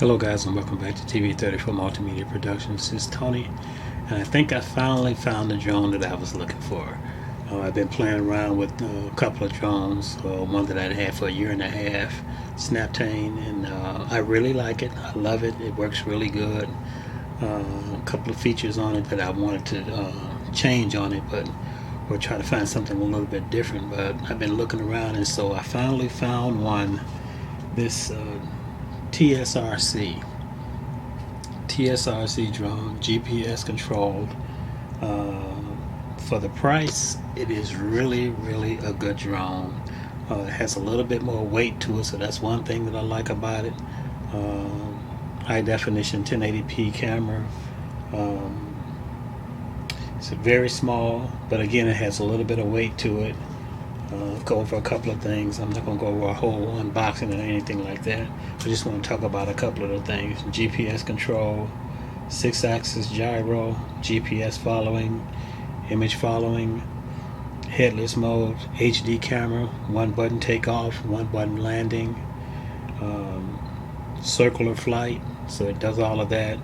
Hello guys, and welcome back to TV34 Multimedia Productions. This is Tony, and I think I finally found the drone that I was looking for. I've been playing around with a couple of drones, one that I had for a year and a half, Snaptane, and I really like it. I love it. It works really good. A couple of features on it that I wanted to change on it, but or try to find something a little bit different. But I've been looking around, and so I finally found one. This TSRC drone, GPS controlled. For the price, it is really a good drone. It has a little bit more weight to it, so that's one thing that I like about it. High definition 1080p camera. It's very small, but again, it has a little bit of weight to it. Go over a couple of things. I'm not going to go over a whole unboxing or anything like that. I just want to talk about a couple of the things. GPS control, 6-axis gyro, GPS following, image following, headless mode, HD camera, 1-button takeoff, 1-button landing, circular flight, so it does all of that,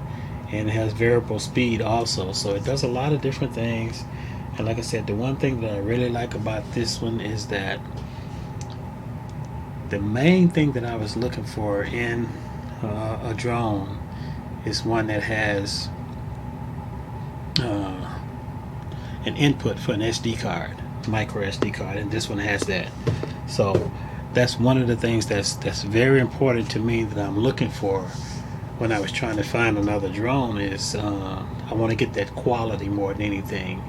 and it has variable speed also, so it does a lot of different things. And like I said, the one thing that I really like about this one is that the main thing that I was looking for in a drone is one that has an input for an SD card, micro SD card, and this one has that. So that's one of the things that's very important to me that I'm looking for when I was trying to find another drone is I want to get that quality more than anything.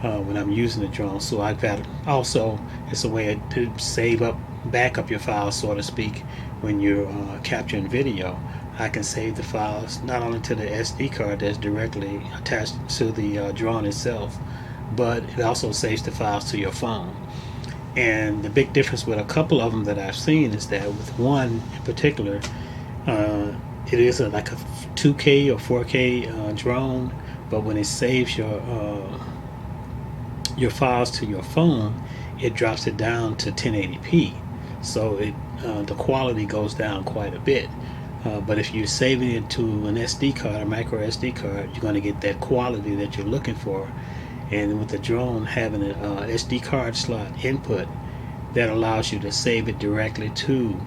When I'm using the drone, so I've got also it's a way to back up your files, so to speak. When you're capturing video, I can save the files not only to the SD card that's directly attached to the drone itself, but it also saves the files to your phone. And the big difference with a couple of them that I've seen is that with one in particular, it is like a 2K or 4K drone, but when it saves your files to your phone, it drops it down to 1080p, so the quality goes down quite a bit. But if you're saving it to an SD card, a micro SD card, you're going to get that quality that you're looking for. And with the drone having an SD card slot input, that allows you to save it directly to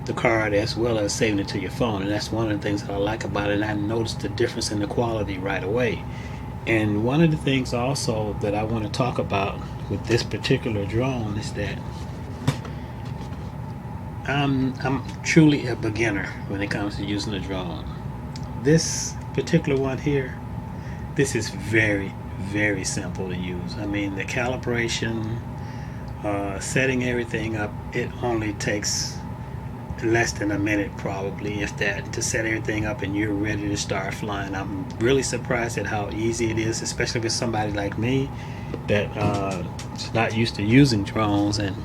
the card as well as saving it to your phone. And that's one of the things that I like about it, and I noticed the difference in the quality right away. And one of the things also that I want to talk about with this particular drone is that I'm truly a beginner when it comes to using a drone. This particular one here, this is very simple to use. I mean, the calibration, setting everything up, it only takes less than a minute, probably, if that, to set everything up and you're ready to start flying. I'm really surprised at how easy it is, especially with somebody like me that is not used to using drones and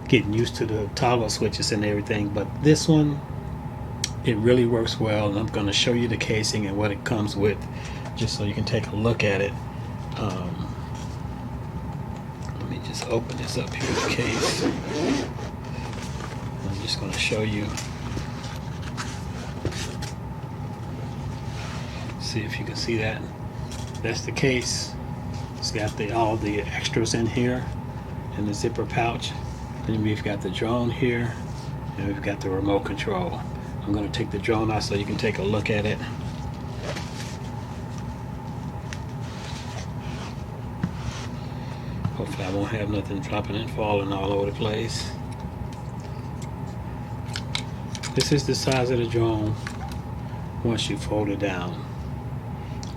getting used to the toggle switches and everything. But this one, it really works well, and I'm going to show you the casing and what it comes with, just so you can take a look at it. Let me just open this up here, the case. I'm just going to show you, see if you can see that. That's the case. It's got all the extras in here in the zipper pouch. Then we've got the drone here, and we've got the remote control. I'm going to take the drone out so you can take a look at it. Hopefully I won't have nothing dropping and falling all over the place. This is the size of the drone once you fold it down.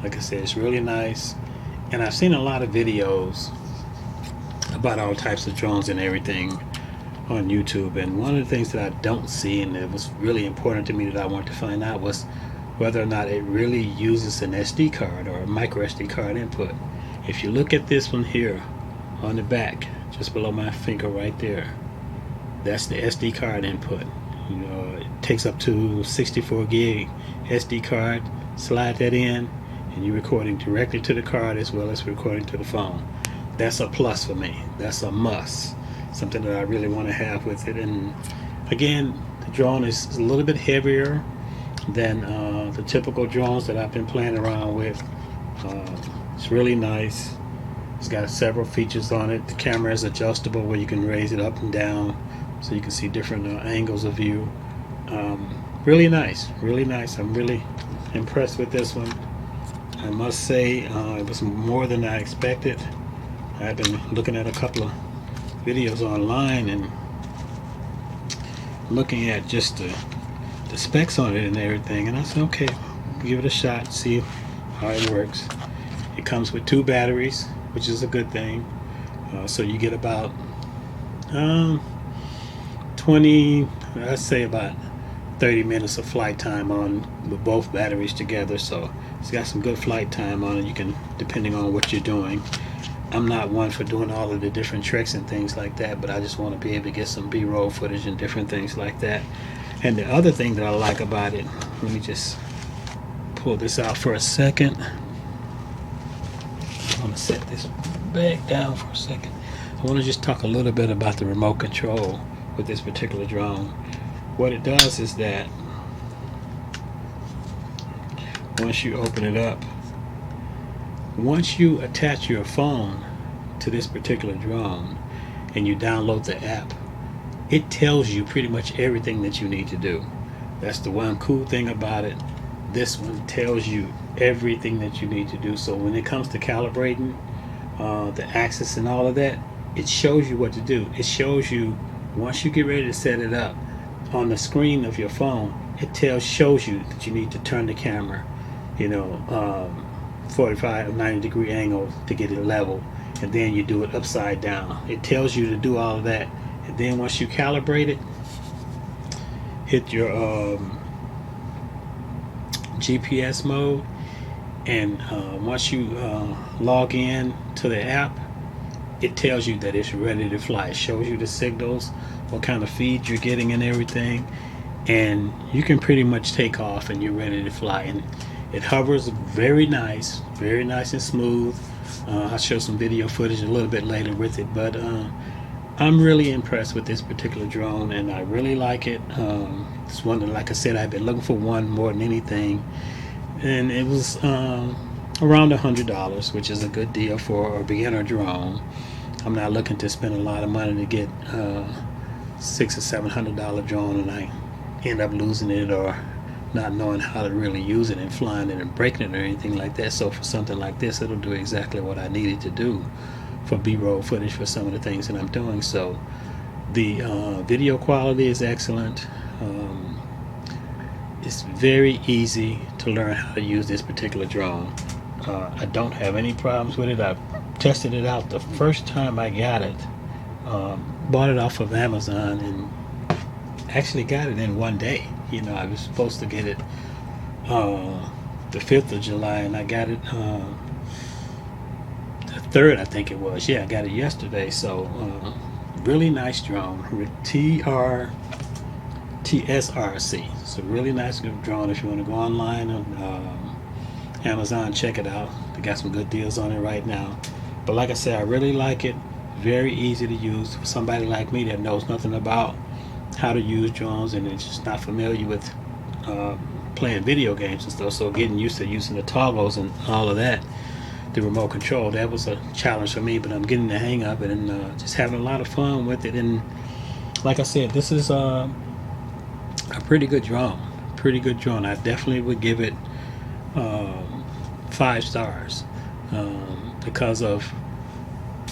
Like I said, it's really nice, and I've seen a lot of videos about all types of drones and everything on YouTube, and one of the things that I don't see, and it was really important to me that I wanted to find out, was whether or not it really uses an SD card or a micro SD card input. If you look at this one here on the back, just below my finger right there, that's the SD card input. You know, it takes up to 64 gig SD card. Slide that in, and you're recording directly to the card as well as recording to the phone. That's a plus for me. That's a must. Something that I really want to have with it. And again, The drone is a little bit heavier than the typical drones that I've been playing around with. It's really nice. It's got several features on it. The camera is adjustable where you can raise it up and down so you can see different angles of view. Really nice, really nice. I'm really impressed with this one. I must say it was more than I expected. I've been looking at a couple of videos online and looking at just the specs on it and everything, and I said, okay, give it a shot, see how it works. It comes with 2 batteries, which is a good thing. So you get about 20, I'd say about 30 minutes of flight time on with both batteries together. So it's got some good flight time on it. You can, depending on what you're doing. I'm not one for doing all of the different tricks and things like that, but I just want to be able to get some B-roll footage and different things like that. And the other thing that I like about it, let me just pull this out for a second. I'm going to set this back down for a second. I want to just talk a little bit about the remote control with this particular drone. What it does is that once you open it up, once you attach your phone to this particular drone and you download the app, it tells you pretty much everything that you need to do. That's the one cool thing about it. This one tells you everything that you need to do. So when it comes to calibrating the axis and all of that, it shows you what to do. It shows you, once you get ready to set it up on the screen of your phone, it shows you that you need to turn the camera, 45 or 90 degree angle to get it level, and then you do it upside down. It tells you to do all of that, and then once you calibrate it, hit your GPS mode, and once you log in to the app, it tells you that it's ready to fly. It shows you the signals, what kind of feed you're getting and everything, and you can pretty much take off and you're ready to fly. And it hovers very nice and smooth. I'll show some video footage a little bit later with it, but I'm really impressed with this particular drone, and I really like it. It's one that, like I said, I've been looking for one more than anything, and it was around $100, which is a good deal for a beginner drone. I'm not looking to spend a lot of money to get $600 or $700 drone and I end up losing it or not knowing how to really use it and flying it and breaking it or anything like that. So for something like this, it'll do exactly what I needed to do for B-roll footage for some of the things that I'm doing. So the video quality is excellent. It's very easy to learn how to use this particular drone. I don't have any problems with it. I've tested it out the first time I got it. Bought it off of Amazon and actually got it in one day. I was supposed to get it the 5th of July, and I got it the 3rd, I think it was. Yeah, I got it yesterday. So really nice drone with TSRC. It's a really nice drone. If you want to go online on Amazon, check it out. They got some good deals on it right now. But like I said, I really like it. Very easy to use for somebody like me that knows nothing about how to use drones and is just not familiar with playing video games and stuff. So getting used to using the toggles and all of that, the remote control, that was a challenge for me, but I'm getting the hang of it and just having a lot of fun with it. And like I said, this is a pretty good drone. I definitely would give it 5 stars because of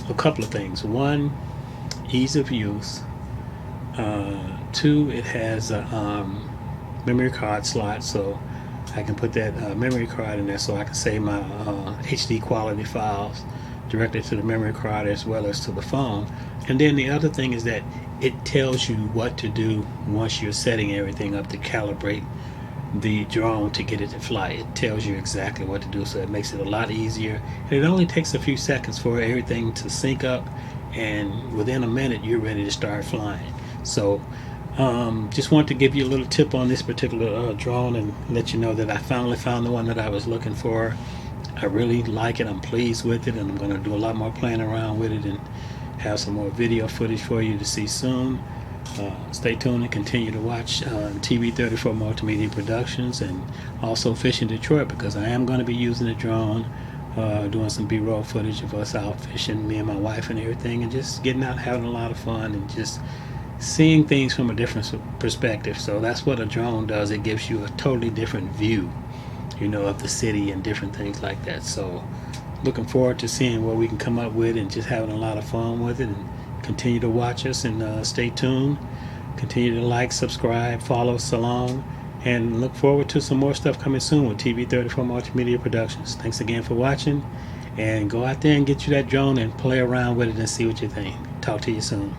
a couple of things. One, ease of use. 2, it has a memory card slot, so I can put that memory card in there so I can save my HD quality files directly to the memory card as well as to the phone. And then the other thing is that it tells you what to do once you're setting everything up to calibrate the drone to get it to fly. It tells you exactly what to do, so it makes it a lot easier. And it only takes a few seconds for everything to sync up, and within a minute you're ready to start flying. So just want to give you a little tip on this particular drone and let you know that I finally found the one that I was looking for. I really like it. I'm pleased with it, and I'm going to do a lot more playing around with it and have some more video footage for you to see soon. Stay tuned and continue to watch TV34 Multimedia Productions, and also Fishing Detroit, because I am going to be using a drone, doing some B-roll footage of us out fishing, me and my wife and everything, and just getting out having a lot of fun and just seeing things from a different perspective. So that's what a drone does. It gives you a totally different view, of the city and different things like that. So looking forward to seeing what we can come up with and just having a lot of fun with it. And continue to watch us and stay tuned. Continue to like, subscribe, follow us along, and look forward to some more stuff coming soon with TV34 Multimedia Productions. Thanks again for watching, and go out there and get you that drone and play around with it and see what you think. Talk to you soon.